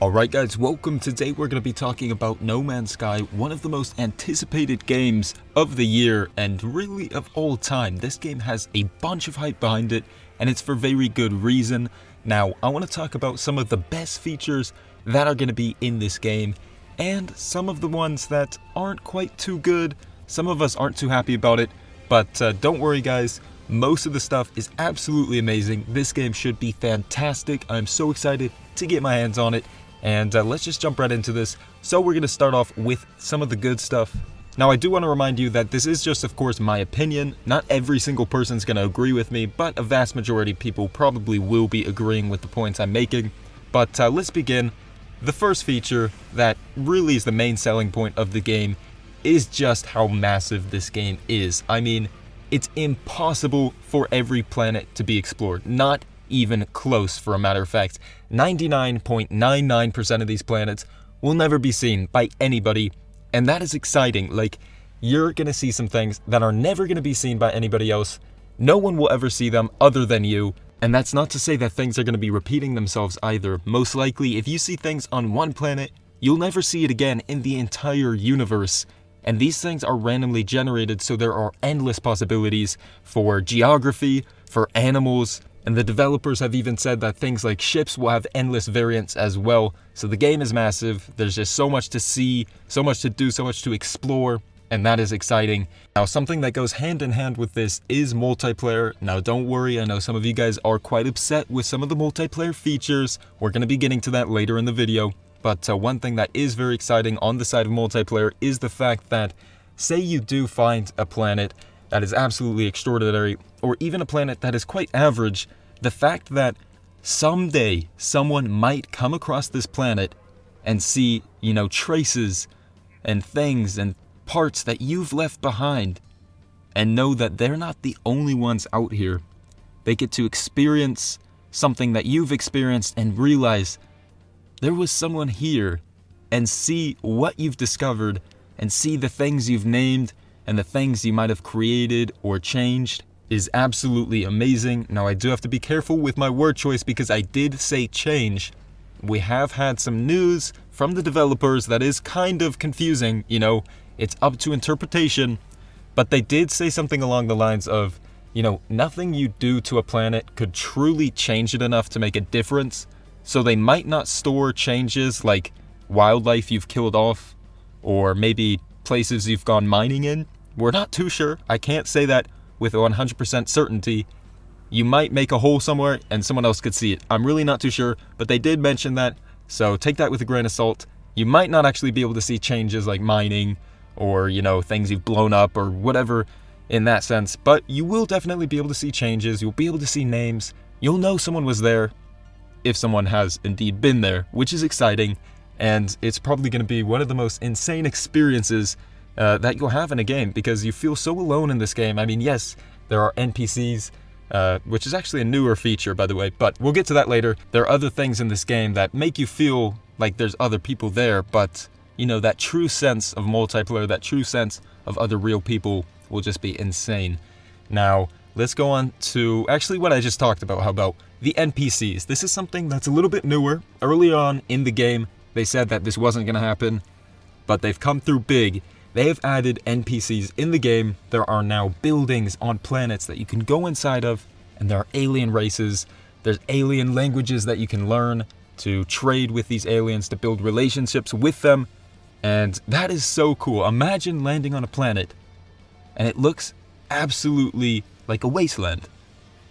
Alright guys, welcome. Today we're going to be talking about No Man's Sky, one of the most anticipated games of the year and really of all time. This game has a bunch of hype behind it and it's for very good reason. Now, I want to talk about some of the best features that are going to be in this game and some of the ones that aren't quite too good. Some of us aren't too happy about it, but don't worry guys, most of the stuff is absolutely amazing. This game should be fantastic. I'm so excited to get my hands on it. And let's just jump right into this. So we're going to start off with some of the good stuff. Now I do want to remind you that this is just of course my opinion. Not every single person's going to agree with me, but a vast majority of people probably will be agreeing with the points I'm making. But let's begin. The first feature that really is the main selling point of the game is just how massive this game is. I mean, it's impossible for every planet to be explored. Not even close, for a matter of fact. 99.99% of these planets will never be seen by anybody, and that is exciting. Like, you're gonna see some things that are never gonna be seen by anybody else. No one will ever see them other than you, and that's not to say that things are gonna be repeating themselves either. Most likely, if you see things on one planet, you'll never see it again in the entire universe. And these things are randomly generated, so there are endless possibilities for geography, for animals, and the developers have even said that things like ships will have endless variants as well. So the game is massive, there's just so much to see, so much to do, so much to explore, and that is exciting. Now something that goes hand in hand with this is multiplayer. Now don't worry, I know some of you guys are quite upset with some of the multiplayer features. We're going to be getting to that later in the video. But one thing that is very exciting on the side of multiplayer is the fact that, say you do find a planet that is absolutely extraordinary, or even a planet that is quite average, the fact that someday someone might come across this planet and see, traces and things and parts that you've left behind, and know that they're not the only ones out here. They get to experience something that you've experienced and realize there was someone here, and see what you've discovered, and see the things you've named, and the things you might have created or changed is absolutely amazing. Now I do have to be careful with my word choice because I did say change. We have had some news from the developers that is kind of confusing, it's up to interpretation, but they did say something along the lines of, nothing you do to a planet could truly change it enough to make a difference. So they might not store changes like wildlife you've killed off, or maybe places you've gone mining in. We're not too sure. I can't say that with 100% certainty. You might make a hole somewhere and someone else could see it. I'm really not too sure, but they did mention that, so take that with a grain of salt. You might not actually be able to see changes like mining or, things you've blown up or whatever in that sense, but you will definitely be able to see changes. You'll be able to see names. You'll know someone was there, if someone has indeed been there, which is exciting, and it's probably going to be one of the most insane experiences that you'll have in a game, because you feel so alone in this game. I mean, yes, there are NPCs, which is actually a newer feature, by the way, but we'll get to that later. There are other things in this game that make you feel like there's other people there, but, that true sense of multiplayer, that true sense of other real people will just be insane. Now, let's go on to actually what I just talked about. How about the NPCs? This is something that's a little bit newer. Early on in the game, they said that this wasn't going to happen, but they've come through big. They have added NPCs in the game. There are now buildings on planets that you can go inside of, and there are alien races. There's alien languages that you can learn to trade with these aliens, to build relationships with them, and that is so cool. Imagine landing on a planet, and it looks absolutely like a wasteland.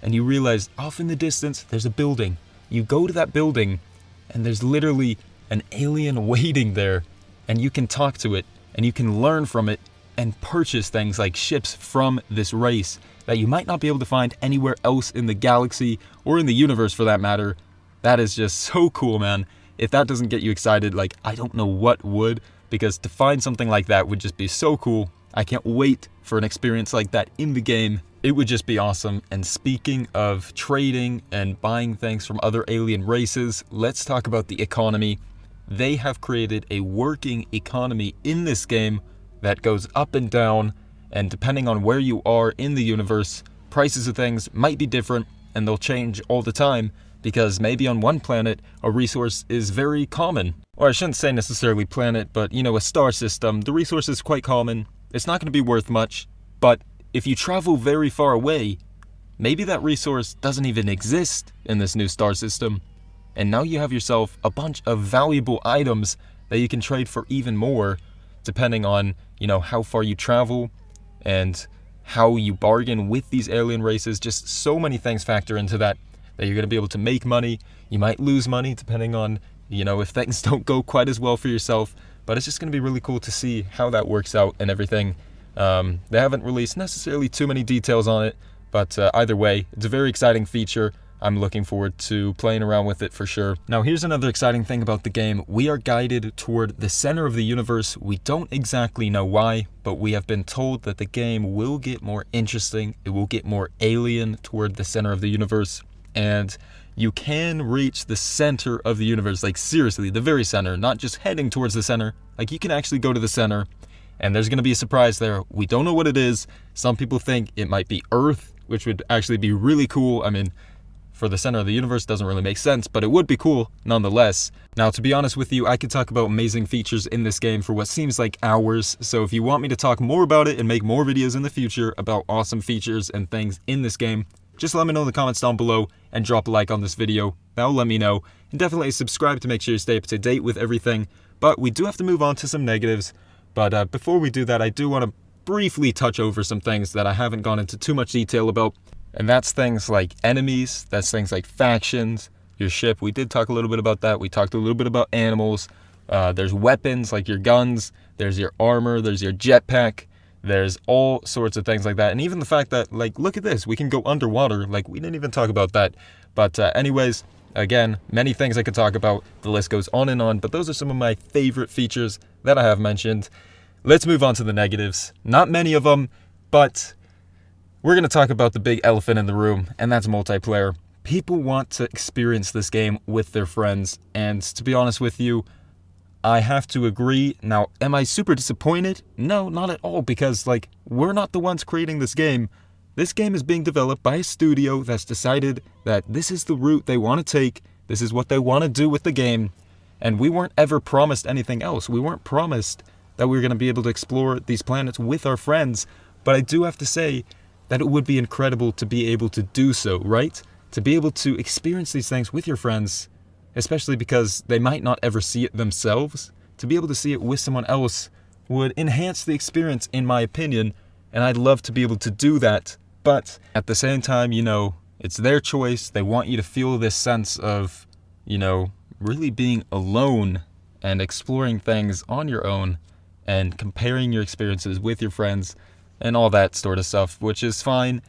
And you realize off in the distance, there's a building. You go to that building, and there's literally an alien waiting there, and you can talk to it, and you can learn from it, and purchase things like ships from this race that you might not be able to find anywhere else in the galaxy, or in the universe for that matter. That is just so cool, man. If that doesn't get you excited, like, I don't know what would, because to find something like that would just be so cool. I can't wait for an experience like that in the game. It would just be awesome. And speaking of trading and buying things from other alien races, let's talk about the economy. They have created a working economy in this game that goes up and down, and depending on where you are in the universe, prices of things might be different, and they'll change all the time. because maybe on one planet a resource is very common. Or I shouldn't say necessarily planet, but a star system, the resource is quite common. It's not going to be worth much, but if you travel very far away, maybe that resource doesn't even exist in this new star system. And now you have yourself a bunch of valuable items that you can trade for even more, depending on, how far you travel and how you bargain with these alien races. Just so many things factor into that you're going to be able to make money. You might lose money depending on, if things don't go quite as well for yourself. But it's just going to be really cool to see how that works out and everything. They haven't released necessarily too many details on it, but either way, it's a very exciting feature. I'm looking forward to playing around with it for sure. Now, here's another exciting thing about the game. We are guided toward the center of the universe. We don't exactly know why, but we have been told that the game will get more interesting. It will get more alien toward the center of the universe. And you can reach the center of the universe, like seriously, the very center, not just heading towards the center. Like you can actually go to the center, and there's going to be a surprise there. We don't know what it is. Some people think it might be Earth, which would actually be really cool. I mean, for the center of the universe doesn't really make sense, but it would be cool nonetheless. Now, to be honest with you, I could talk about amazing features in this game for what seems like hours. So if you want me to talk more about it and make more videos in the future about awesome features and things in this game, just let me know in the comments down below and drop a like on this video. That'll let me know. And definitely subscribe to make sure you stay up to date with everything. But we do have to move on to some negatives. But before we do that, I do want to briefly touch over some things that I haven't gone into too much detail about. And that's things like enemies, that's things like factions, your ship. We did talk a little bit about that. We talked a little bit about animals. There's weapons like your guns, there's your armor, there's your jetpack, there's all sorts of things like that. And even the fact that, like, look at this, we can go underwater. Like, we didn't even talk about that. But anyways, again, many things I could talk about. The list goes on, but those are some of my favorite features that I have mentioned. Let's move on to the negatives. Not many of them, but we're going to talk about the big elephant in the room, and that's multiplayer. People want to experience this game with their friends, and to be honest with you, I have to agree. Now, am I super disappointed? No, not at all, because, like, we're not the ones creating this game. This game is being developed by a studio that's decided that this is the route they want to take, this is what they want to do with the game, and we weren't ever promised anything else. We weren't promised that we were going to be able to explore these planets with our friends, but I do have to say that it would be incredible to be able to do so, right? To be able to experience these things with your friends, especially because they might not ever see it themselves. To be able to see it with someone else would enhance the experience, in my opinion, and I'd love to be able to do that. But at the same time, it's their choice. They want you to feel this sense of, really being alone and exploring things on your own and comparing your experiences with your friends and all that sort of stuff, which is fine.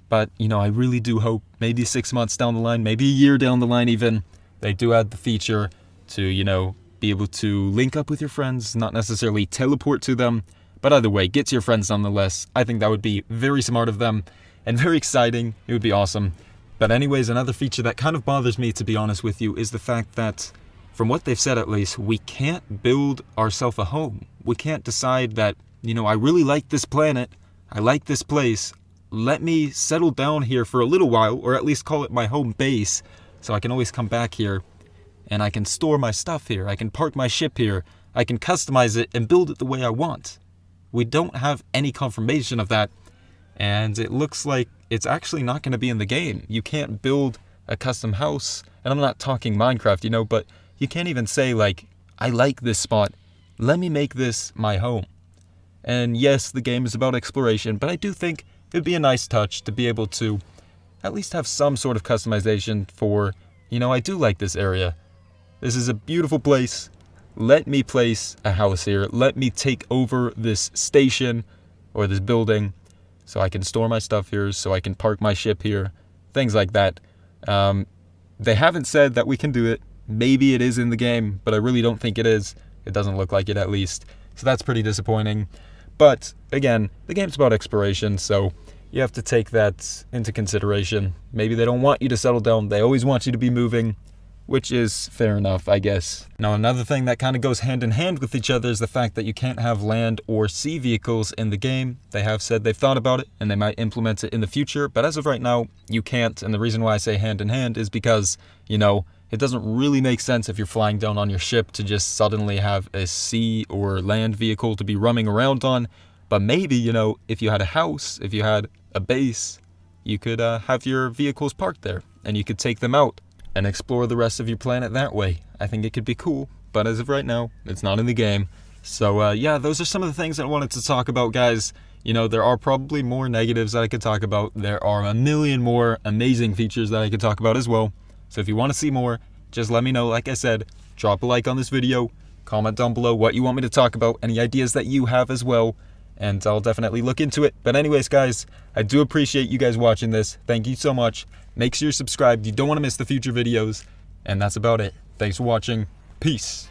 But, I really do hope maybe 6 months down the line, maybe a year down the line even, they do add the feature to, be able to link up with your friends, not necessarily teleport to them, but either way, get to your friends nonetheless. I think that would be very smart of them and very exciting. It would be awesome. But anyways, another feature that kind of bothers me, to be honest with you, is the fact that, from what they've said at least, we can't build ourselves a home. We can't decide that, I really like this planet, I like this place, let me settle down here for a little while, or at least call it my home base, so I can always come back here, and I can store my stuff here, I can park my ship here, I can customize it and build it the way I want. We don't have any confirmation of that, and it looks like it's actually not going to be in the game. You can't build a custom house, and I'm not talking Minecraft, but you can't even say, like, I like this spot, let me make this my home. And yes, the game is about exploration, but I do think it would be a nice touch to be able to at least have some sort of customization for, I do like this area. This is a beautiful place. Let me place a house here. Let me take over this station or this building so I can store my stuff here, so I can park my ship here, things like that. They haven't said that we can do it. Maybe it is in the game, but I really don't think it is. It doesn't look like it, at least. So that's pretty disappointing. But again, the game's about exploration, so you have to take that into consideration. Maybe they don't want you to settle down. They always want you to be moving. which is fair enough, I guess. Now, another thing that kind of goes hand in hand with each other is the fact that you can't have land or sea vehicles in the game. They have said they've thought about it and they might implement it in the future, but as of right now, you can't. And the reason why I say hand in hand is because, you know, it doesn't really make sense if you're flying down on your ship to just suddenly have a sea or land vehicle to be roaming around on. But maybe, you know, if you had a house, if you had a base, you could have your vehicles parked there and you could take them out and explore the rest of your planet that way. I think it could be cool, but as of right now, it's not in the game. So yeah, those are some of the things I wanted to talk about, guys. You know, there are probably more negatives that I could talk about. There are a million more amazing features that I could talk about as well. So if you want to see more, just let me know. Like I said, drop a like on this video, comment down below what you want me to talk about, any ideas that you have as well, and I'll definitely look into it. But anyways, guys, I do appreciate you guys watching this. Thank you so much. Make sure you're subscribed. You don't want to miss the future videos. And that's about it. Thanks for watching. Peace.